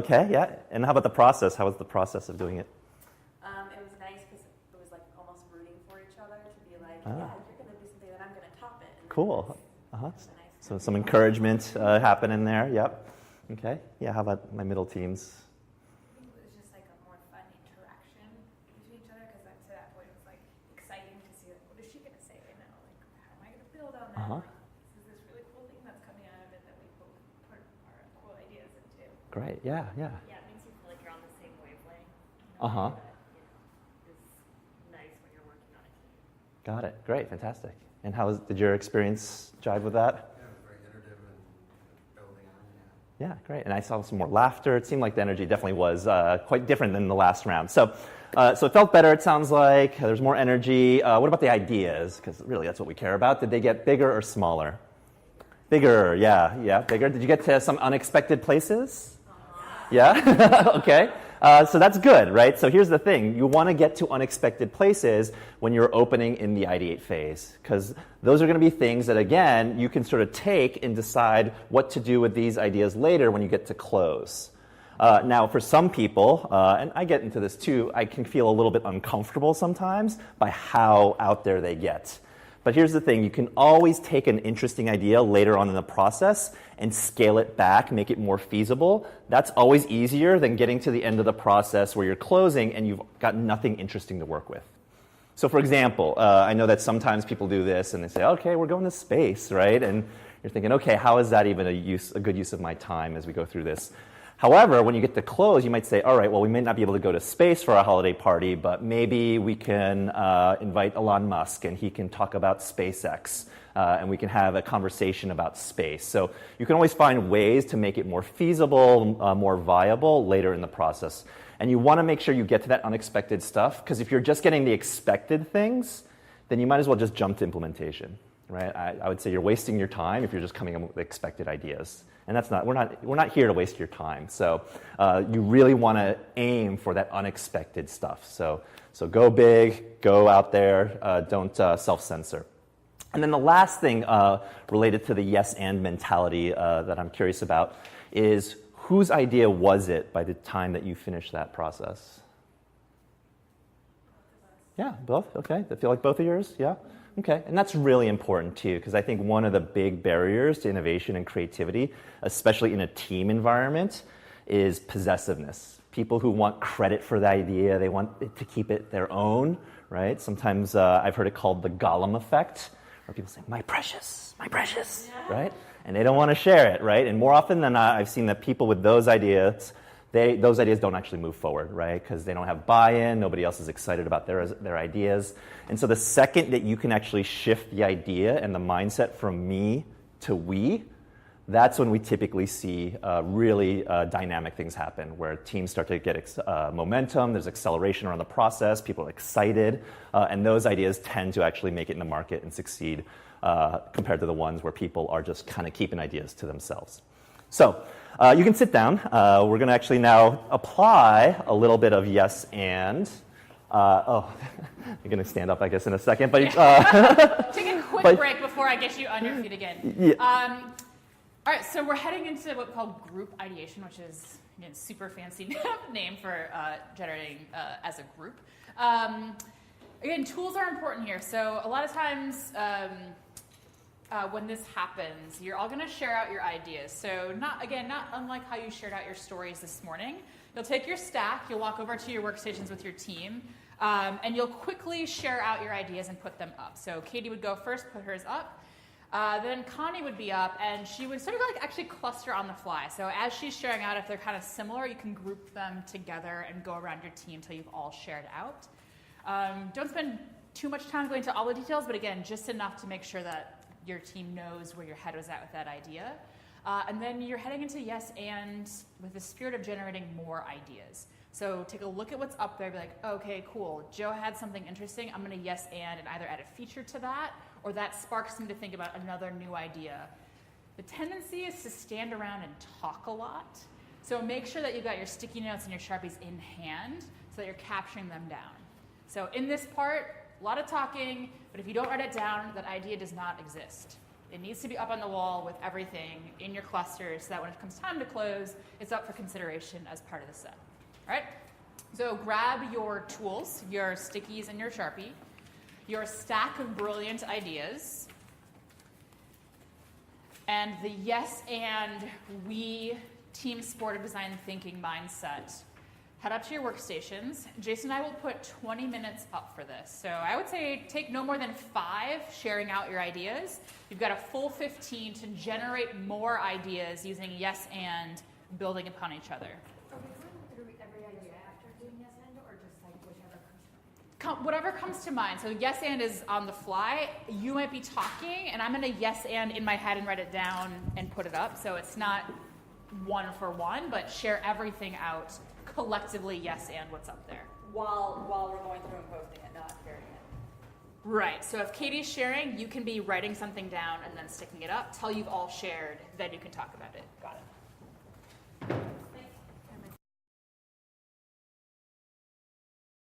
Okay, yeah. And how about the process? How was the process of doing it? It was nice because it was like almost rooting for each other to be like, yeah, you're going to do something that I'm going to top it. And Cool. Nice So some encouragement happening there. Yep. Okay. Yeah. How about my middle teams? I think it was just like a more fun interaction between each other because up to that point it was like exciting to see like what is she going to say right now? Like how am I going to build on that? Like, this is this really cool thing that's coming out of it that we both put our cool ideas into. Great. Yeah. Yeah. Yeah, it makes you feel like you're on the same wavelength. Uh-huh. That is nice when you're working on a team. Got it. Great. Fantastic. And did your experience jive with that? Yeah, it was very iterative and building on. Yeah, great. And I saw some more laughter. It seemed like the energy definitely was quite different than the last round. So it felt better, it sounds like. There's more energy. What about the ideas? Because really, that's what we care about. Did they get bigger or smaller? Bigger, yeah, bigger. Did you get to some unexpected places? Yeah? Okay. So that's good, right? So here's the thing. You want to get to unexpected places when you're opening in the ideate phase, because those are going to be things that, again, you can sort of take and decide what to do with these ideas later when you get to close. Now, for some people, and I get into this too, I can feel a little bit uncomfortable sometimes by how out there they get. But here's the thing, you can always take an interesting idea later on in the process and scale it back, make it more feasible. That's always easier than getting to the end of the process where you're closing and you've got nothing interesting to work with. So for example, I know that sometimes people do this and they say, okay, we're going to space, right? And you're thinking, okay, how is that even a good use of my time as we go through this? However, when you get to close, you might say, all right, well, we may not be able to go to space for our holiday party, but maybe we can invite Elon Musk and he can talk about SpaceX, and we can have a conversation about space. So you can always find ways to make it more feasible, more viable later in the process. And you want to make sure you get to that unexpected stuff, because if you're just getting the expected things, then you might as well just jump to implementation, right? I would say you're wasting your time if you're just coming up with expected ideas. And that's not, we're not here to waste your time. So you really want to aim for that unexpected stuff. So go big, go out there, don't self-censor. And then the last thing related to the yes and mentality that I'm curious about is whose idea was it by the time that you finished that process? Yeah, both? Okay. I feel like both of yours? Yeah? Okay, and that's really important too, because I think one of the big barriers to innovation and creativity, especially in a team environment, is possessiveness. People who want credit for the idea, they want it to keep it their own, right? Sometimes I've heard it called the Gollum effect, where people say, my precious, right? And they don't want to share it, right? And more often than not, I've seen that people with those ideas, those ideas don't actually move forward, right? Because they don't have buy-in, nobody else is excited about their ideas. And so the second that you can actually shift the idea and the mindset from me to we, that's when we typically see really dynamic things happen, where teams start to get momentum, there's acceleration around the process, people are excited, and those ideas tend to actually make it in the market and succeed compared to the ones where people are just kind of keeping ideas to themselves. So you can sit down. We're going to actually now apply a little bit of yes and. I'm going to stand up, I guess, in a second. But take a quick break before I get you on your feet again. Yeah. All right, so we're heading into what we call group ideation, which is again super fancy name for generating as a group. Again, tools are important here. So a lot of times when this happens, you're all going to share out your ideas. So not unlike how you shared out your stories this morning. You'll take your stack, you'll walk over to your workstations with your team, and you'll quickly share out your ideas and put them up. So Katie would go first, put hers up. Then Connie would be up, and she would sort of like actually cluster on the fly. So as she's sharing out, if they're kind of similar, you can group them together and go around your team until you've all shared out. Don't spend too much time going into all the details, but again, just enough to make sure that your team knows where your head was at with that idea. And then you're heading into yes and with the spirit of generating more ideas. So take a look at what's up there, be like, okay, cool, Joe had something interesting, I'm going to yes and either add a feature to that, or that sparks me to think about another new idea. The tendency is to stand around and talk a lot. So make sure that you've got your sticky notes and your Sharpies in hand so that you're capturing them down. So in this part, a lot of talking, but if you don't write it down, that idea does not exist. It needs to be up on the wall with everything in your clusters so that when it comes time to close, it's up for consideration as part of the set. All right? So grab your tools, your stickies and your Sharpie, your stack of brilliant ideas, and the yes and we team sportive design thinking mindset. Head up to your workstations. Jason and I will put 20 minutes up for this. So I would say take no more than 5 sharing out your ideas. You've got a full 15 to generate more ideas using yes and building upon each other. Are we going through every idea after doing yes and, or just like whichever comes to mind? Whatever comes to mind. So yes and is on the fly. You might be talking, and I'm going to yes and in my head and write it down and put it up. So it's not one for one, but share everything out collectively, yes and what's up there. While we're going through and posting it, not sharing it. Right. So if Katie's sharing, you can be writing something down and then sticking it up till you've all shared. Then you can talk about it. Got it.